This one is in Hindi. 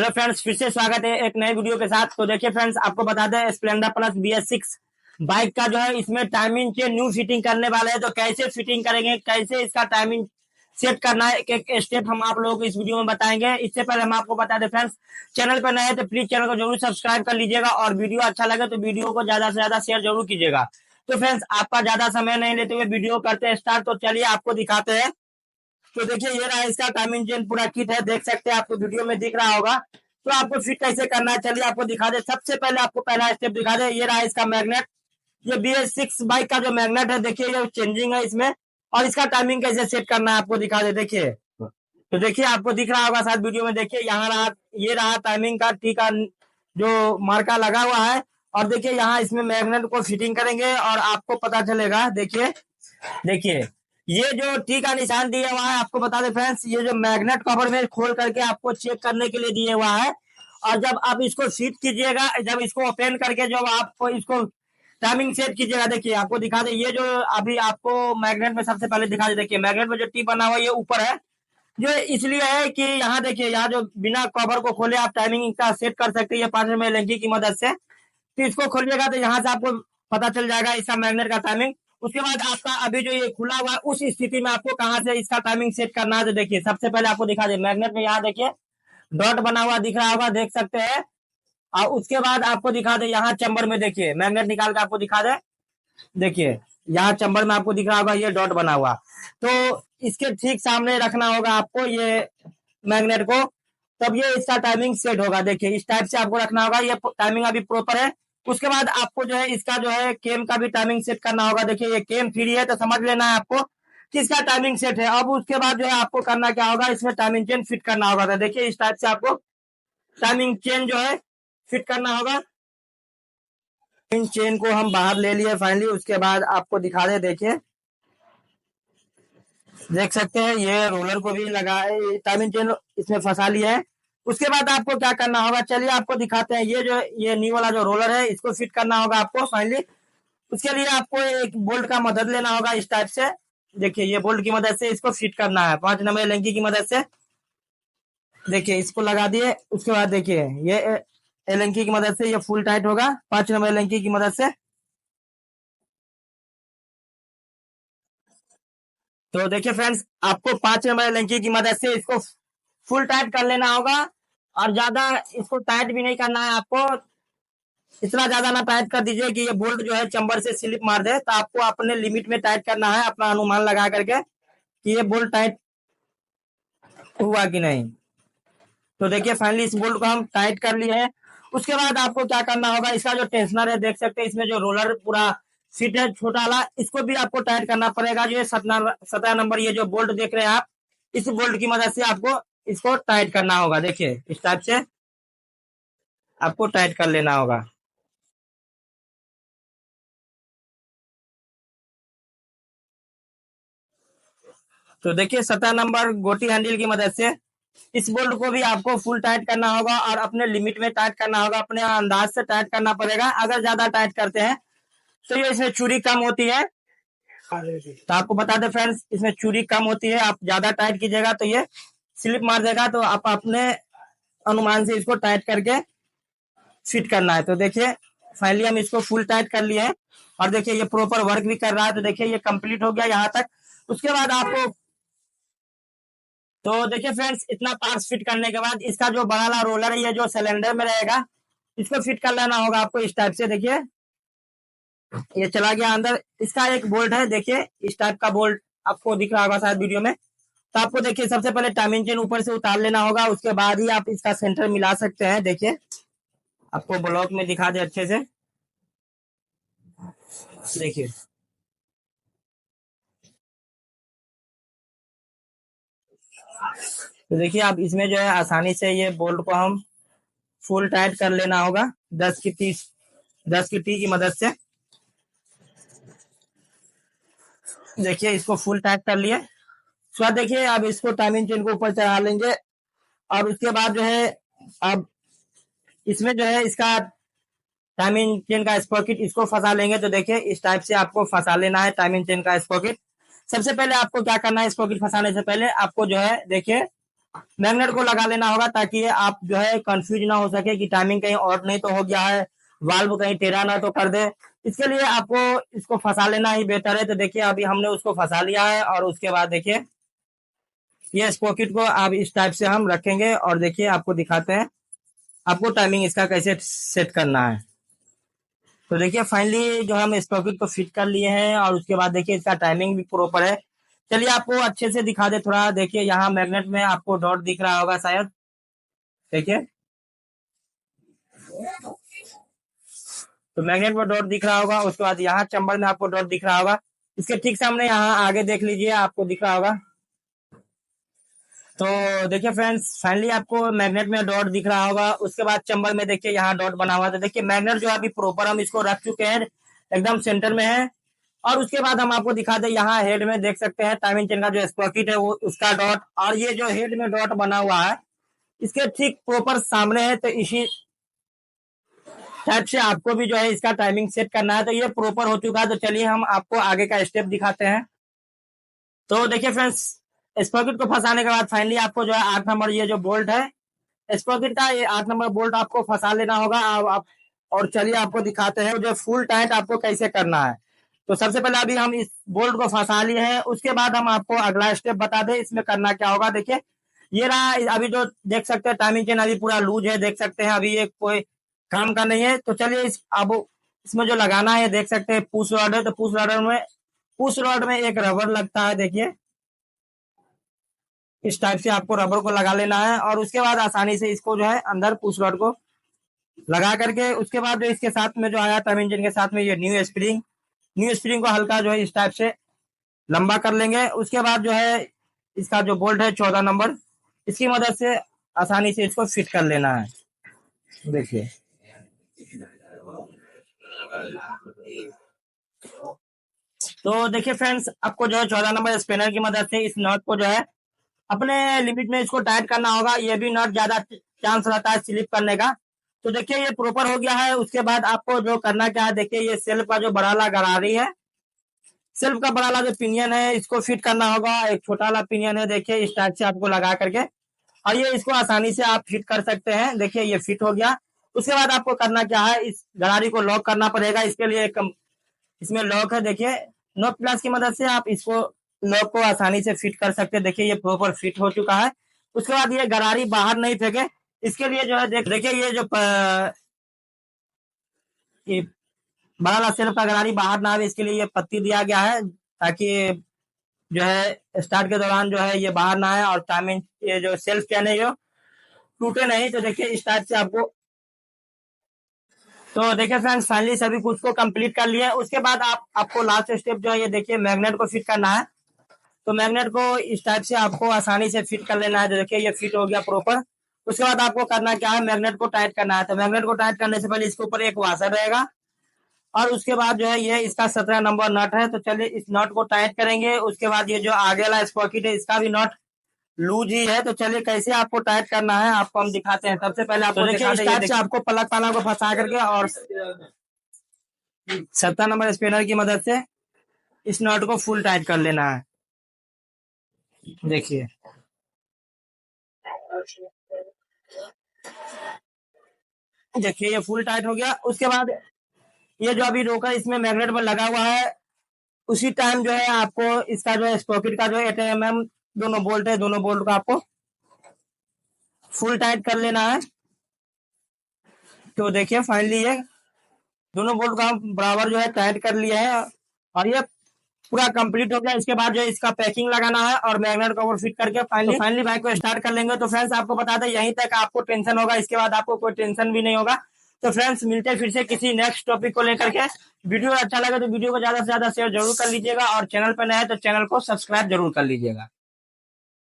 हेलो फ्रेंड्स, फिर से स्वागत है एक नए वीडियो के साथ। तो देखिए फ्रेंड्स, आपको बता दें स्प्लेंडर प्लस BS6 बाइक का जो है इसमें टाइमिंग के न्यू फिटिंग करने वाले हैं। तो कैसे फिटिंग करेंगे, कैसे इसका टाइमिंग सेट करना है, एक एक स्टेप हम आप लोगों को इस वीडियो में बताएंगे। इससे पहले हम आपको बता दें फ्रेंड्स, चैनल पर नए हैं तो प्लीज चैनल को जरूर सब्सक्राइब कर लीजिएगा और वीडियो अच्छा लगे तो वीडियो को ज्यादा से ज्यादा शेयर जरूर कीजिएगा। तो फ्रेंड्स, आपका ज्यादा समय नहीं लेते हुए वीडियो करते हैं स्टार्ट। तो चलिए आपको दिखाते हैं। तो देखिए ये रहा इसका टाइमिंग चेन पूरा किट है, देख सकते हैं, आपको वीडियो में दिख रहा होगा। तो आपको फिट कैसे करना है चलिए आपको दिखा दे। सबसे पहले आपको पहला स्टेप दिखा दे, ये रहा इसका मैग्नेट। ये BS6 बाइक का जो मैग्नेट है देखिए ये चेंजिंग है इसमें, और इसका टाइमिंग कैसे सेट करना है आपको दिखा दे। देखिए तो देखिए आपको दिख रहा होगा शायद वीडियो में। देखिए यहाँ रहा, ये रहा टाइमिंग का टी का जो मार्का लगा हुआ है, और देखिए यहाँ इसमें मैग्नेट को फिटिंग करेंगे और आपको पता चलेगा। देखिए देखिए ये जो टी का निशान दिया हुआ है, आपको बता दें फ्रेंड्स, ये जो मैग्नेट कवर में खोल करके आपको चेक करने के लिए दिया हुआ है। और जब आप इसको फिट कीजिएगा, जब इसको ओपन करके जब आपको इसको टाइमिंग सेट कीजिएगा, देखिए आपको दिखा दे। ये जो अभी आपको मैग्नेट में सबसे पहले दिखा दे, देखिए मैग्नेट में जो टी बना हुआ है ये ऊपर है, जो इसलिए है कि यहाँ देखिए, यहाँ जो बिना कवर को खोले आप टाइमिंग का सेट कर सकते हैं 5 mm लेंकी की मदद से। तो इसको खोलिएगा तो यहाँ से आपको पता चल जाएगा इसका मैग्नेट का टाइमिंग। उसके बाद आपका अभी जो ये खुला हुआ है उस स्थिति में आपको कहाँ से इसका टाइमिंग सेट करना है। तो देखिए सबसे पहले आपको दिखा दे, मैग्नेट में यहाँ देखिए डॉट बना हुआ दिख रहा होगा, देख सकते हैं। और उसके बाद आपको दिखा दे यहाँ चैम्बर में, देखिए मैग्नेट निकाल के आपको दिखा दे। देखिए यहाँ चैम्बर में आपको दिख रहा होगा ये डॉट बना हुआ, तो इसके ठीक सामने रखना होगा आपको ये मैग्नेट को, तब ये इसका टाइमिंग सेट होगा। देखिए इस टाइप से आपको रखना होगा, ये टाइमिंग अभी प्रॉपर है। उसके बाद आपको जो है इसका जो है केम का भी टाइमिंग सेट करना होगा। देखिए ये केम फ्री है तो समझ लेना है आपको किसका टाइमिंग सेट है। अब उसके बाद जो है आपको करना क्या होगा, इसमें टाइमिंग चेन फिट करना होगा। तो देखिए इस टाइप से आपको टाइमिंग चेन जो है फिट करना होगा। इन चेन को हम बाहर ले लिए फाइनली। उसके बाद आपको दिखा दे, देखिए देख सकते हैं ये रोलर को भी लगा, टाइमिंग चेन इसमें फंसा लिया है। उसके बाद आपको क्या करना होगा चलिए आपको दिखाते हैं। ये जो ये न्यू वाला जो रोलर है इसको फिट करना होगा आपको फाइनली। उसके लिए आपको एक बोल्ट का मदद लेना होगा इस टाइप से। देखिए ये बोल्ट की मदद से इसको फिट करना है 5 नंबर लेंकी की मदद से। देखिए इसको लगा दिए। उसके बाद देखिए ये एलेंकी की मदद से ये फुल टाइट होगा 5 नंबर एलेंकी की मदद से। तो देखिए फ्रेंड्स, आपको 5 नंबर एलेंकी की मदद से इसको फुल टाइट कर लेना होगा, और ज्यादा इसको टाइट भी नहीं करना है आपको। इतना ज्यादा ना टाइट कर दीजिए कि ये बोल्ट जो है चंबर से स्लिप मार दे। तो आपको अपने लिमिट में टाइट करना है, अपना अनुमान लगा करके कि ये बोल्ट टाइट हुआ कि नहीं। तो देखिए फाइनली इस बोल्ट को हम टाइट कर लिए हैं। उसके बाद आपको क्या करना होगा, इसका जो टेंशनर है देख सकते हैं, इसमें जो रोलर पूरा फिट है छोटा वाला, इसको भी आपको टाइट करना पड़ेगा। जो 17 नंबर ये जो बोल्ट देख रहे हैं आप, इस बोल्ट की मदद से आपको इसको टाइट करना होगा। देखिए इस टाइप से आपको टाइट कर लेना होगा। तो देखिए 17 नंबर गोटी हैंडल की मदद से इस बोल्ट को भी आपको फुल टाइट करना होगा, और अपने लिमिट में टाइट करना होगा, अपने अंदाज से टाइट करना पड़ेगा। अगर ज्यादा टाइट करते हैं तो ये इसमें चूड़ी कम होती है। तो आपको बता दें फ्रेंड्स, इसमें चूड़ी कम होती है। आप ज्यादा टाइट कीजिएगा तो ये स्लिप मार देगा। तो आप अपने अनुमान से इसको टाइट करके फिट करना है। तो देखिए फाइनली हम इसको फुल टाइट कर लिए हैं, और देखिए ये प्रॉपर वर्क भी कर रहा है। तो देखिए ये कंप्लीट हो गया यहाँ तक। उसके बाद आपको, तो देखिए फ्रेंड्स, इतना पार्ट्स फिट करने के बाद इसका जो बड़ा वाला रोलर है ये जो सिलेंडर में रहेगा, इसको फिट कर लेना होगा आपको इस टाइप से। देखिए ये चला गया अंदर। इसका एक बोल्ट है, देखिए इस टाइप का बोल्ट आपको दिख रहा होगा शायद वीडियो में। तो आपको देखिए सबसे पहले टाइमिंग चेन ऊपर से उतार लेना होगा, उसके बाद ही आप इसका सेंटर मिला सकते हैं। देखिए आपको ब्लॉक में दिखा दे अच्छे से। देखिए तो देखिए आप इसमें जो है आसानी से ये बोल्ट को हम फुल टाइट कर लेना होगा 10 की टी की मदद से। देखिए इसको फुल टाइट कर लिए। उसके बाद देखिए अब इसको टाइमिंग चेन को ऊपर चढ़ा लेंगे, और उसके बाद जो है अब इसमें जो है इसका टाइमिंग चेन का स्प्रॉकेट इसको फंसा लेंगे। तो देखिए इस टाइप से आपको फंसा लेना है टाइमिंग चेन का स्प्रॉकेट। सबसे पहले आपको क्या करना है, स्प्रॉकेट फंसाने से पहले आपको जो है देखिए मैग्नेट को लगा लेना होगा, ताकि आप जो है कंफ्यूज ना हो सके कि टाइमिंग कहीं और नहीं तो हो गया है, वाल्व कहीं टेढ़ा ना तो कर दे। इसके लिए आपको इसको फंसा लेना ही बेहतर है। तो देखिए अभी हमने उसको फंसा लिया है, और उसके बाद देखिए ये स्पॉकेट को आप इस टाइप से हम रखेंगे, और देखिए आपको दिखाते हैं आपको टाइमिंग इसका कैसे सेट करना है। तो देखिए फाइनली जो हम स्पॉकेट को फिट कर लिए हैं, और उसके बाद देखिए इसका टाइमिंग भी प्रॉपर है। चलिए आपको अच्छे से दिखा दे थोड़ा। देखिए यहाँ मैग्नेट में आपको डॉट दिख रहा होगा शायद, देखिए तो मैग्नेट में डॉट दिख रहा होगा। उसके बाद यहाँ चैम्बर में आपको डॉट दिख रहा होगा। इसके ठीक सामने यहाँ आगे देख लीजिए, आपको दिख रहा होगा। तो देखिए फ्रेंड्स फाइनली आपको मैग्नेट में डॉट दिख रहा होगा। उसके बाद चैम्बर में देखिए यहाँ डॉट बना हुआ है। तो देखिए मैग्नेट जो है अभी प्रॉपर हम इसको रख चुके हैं, एकदम सेंटर में है। और उसके बाद हम आपको दिखा दें, यहाँ हेड में देख सकते हैं टाइमिंग चेन का जो स्प्रॉकेट है वो उसका डॉट, और ये जो हेड में डॉट बना हुआ है इसके ठीक प्रॉपर सामने है। तो इसी टाइप से आपको भी जो है इसका टाइमिंग सेट करना है। तो ये प्रॉपर हो चुका है। तो चलिए हम आपको आगे का स्टेप दिखाते हैं। तो देखिए फ्रेंड्स स्प्रॉकेट को फंसाने के बाद फाइनली आपको जो है 8 नंबर ये जो बोल्ट है स्प्रॉकेट का, ये 8 नंबर बोल्ट आपको फंसा लेना होगा। आप और चलिए आपको दिखाते हैं जो फुल टाइट आपको कैसे करना है। तो सबसे पहले अभी हम इस बोल्ट को फंसा लिए हैं, उसके बाद हम आपको अगला स्टेप बता दें इसमें करना क्या होगा। देखिए ये रहा, अभी जो देख सकते हैं टाइमिंग चेन अभी पूरा लूज है, देख सकते हैं अभी ये कोई काम का नहीं है। तो चलिए अब इसमें जो लगाना है देख सकते हैं पुश रॉड है। तो पुश रॉड में एक रबर लगता है, देखिए इस टाइप से आपको रबर को लगा लेना है, और उसके बाद आसानी से इसको जो है अंदर पुश रॉड को लगा करके, उसके बाद जो इसके साथ में जो आया टाइमिंग चेन के साथ में ये न्यू स्प्रिंग को हल्का जो है इस टाइप से लंबा कर लेंगे। उसके बाद जो है इसका जो बोल्ट है 14 नंबर, इसकी मदद से आसानी से इसको फिट कर लेना है। देखिए तो देखिए फ्रेंड्स आपको जो है 14 नंबर स्पेनर की मदद से इस नट को जो है अपने लिमिट में इसको टाइट करना होगा। ये भी नट ज्यादा चांस रहता है स्लिप करने का। तो देखिए ये प्रॉपर हो गया है। उसके बाद आपको जो करना क्या है, देखिए ये सेल्फ का जो बड़ा वाला गरारी है, सेल्फ का बड़ा वाला जो पिनियन है इसको फिट करना होगा। एक छोटा वाला पिनियन है, देखिए इस टाइप से आपको लगा करके, और ये इसको आसानी से आप फिट कर सकते हैं। देखिए ये फिट हो गया। उसके बाद आपको करना क्या है, इस गरारी को लॉक करना पड़ेगा। इसके लिए इसमें लॉक है, देखिए नॉट प्लस की मदद से आप इसको लॉक को आसानी से फिट कर सकते हैं। देखिए ये प्रॉपर फिट हो चुका है। उसके बाद ये गरारी बाहर नहीं फेंके, इसके लिए जो है देखिए ये जो ये बड़ा वाला सेल्फ का गरारी बाहर ना आवे, इसके लिए ये पत्ती दिया गया है, ताकि जो है स्टार्ट के दौरान जो है ये बाहर ना आए, और टाइमिंग ये जो सेल्फ कैन है जो टूटे नहीं। तो देखिए इस टाइप से आपको, तो देखिए फ्रेंड्स फाइनली सभी कुछ को कंप्लीट कर लिया है। उसके बाद आपको लास्ट स्टेप जो है ये देखिए मैग्नेट को फिट करना है। तो मैग्नेट को इस टाइप से आपको आसानी से फिट कर लेना है। तो देखिए ये फिट हो गया प्रॉपर। उसके बाद आपको करना क्या है, मैग्नेट को टाइट करना है। तो मैग्नेट को टाइट करने से पहले इसके ऊपर एक वाशर रहेगा, और उसके बाद जो है ये इसका 17 नंबर नट है। तो चलिए इस नट को टाइट करेंगे। उसके बाद ये जो आगे वाला स्पॉकेट है इसका भी नट लूज ही है। तो चलिए कैसे आपको टाइट करना है आपको हम दिखाते हैं। सबसे पहले आपको देखिए इस टाइप से आपको पलक पाना को फंसा करके और 17 नंबर स्पिनर की मदद से इस नट को फुल टाइट कर लेना है। देखिए देखिए ये फुल टाइट हो गया। उसके बाद ये जो अभी रोकर इसमें मैग्नेट में लगा हुआ है, उसी टाइम जो है आपको इसका जो है स्पॉकेट का जो 8 mm दोनों बोल्ट है, दोनों बोल्ट को आपको फुल टाइट कर लेना है। तो देखिए फाइनली ये दोनों बोल्ट को हम बराबर जो है टाइट कर लिया है, और ये पूरा कंप्लीट हो गया। इसके बाद जो इसका पैकिंग लगाना है और मैग्नेट कवर फिट करके फाइनली बाइक को स्टार्ट कर लेंगे। तो फ्रेंड्स आपको बता दें यहीं तक आपको टेंशन होगा, इसके बाद आपको कोई टेंशन भी नहीं होगा। तो फ्रेंड्स मिलते हैं फिर से किसी नेक्स्ट टॉपिक को लेकर के। वीडियो अच्छा लगे तो वीडियो को ज्यादा से ज्यादा शेयर जरूर कर लीजिएगा, और चैनल पर नए हैं तो चैनल को सब्सक्राइब जरूर कर लीजिएगा।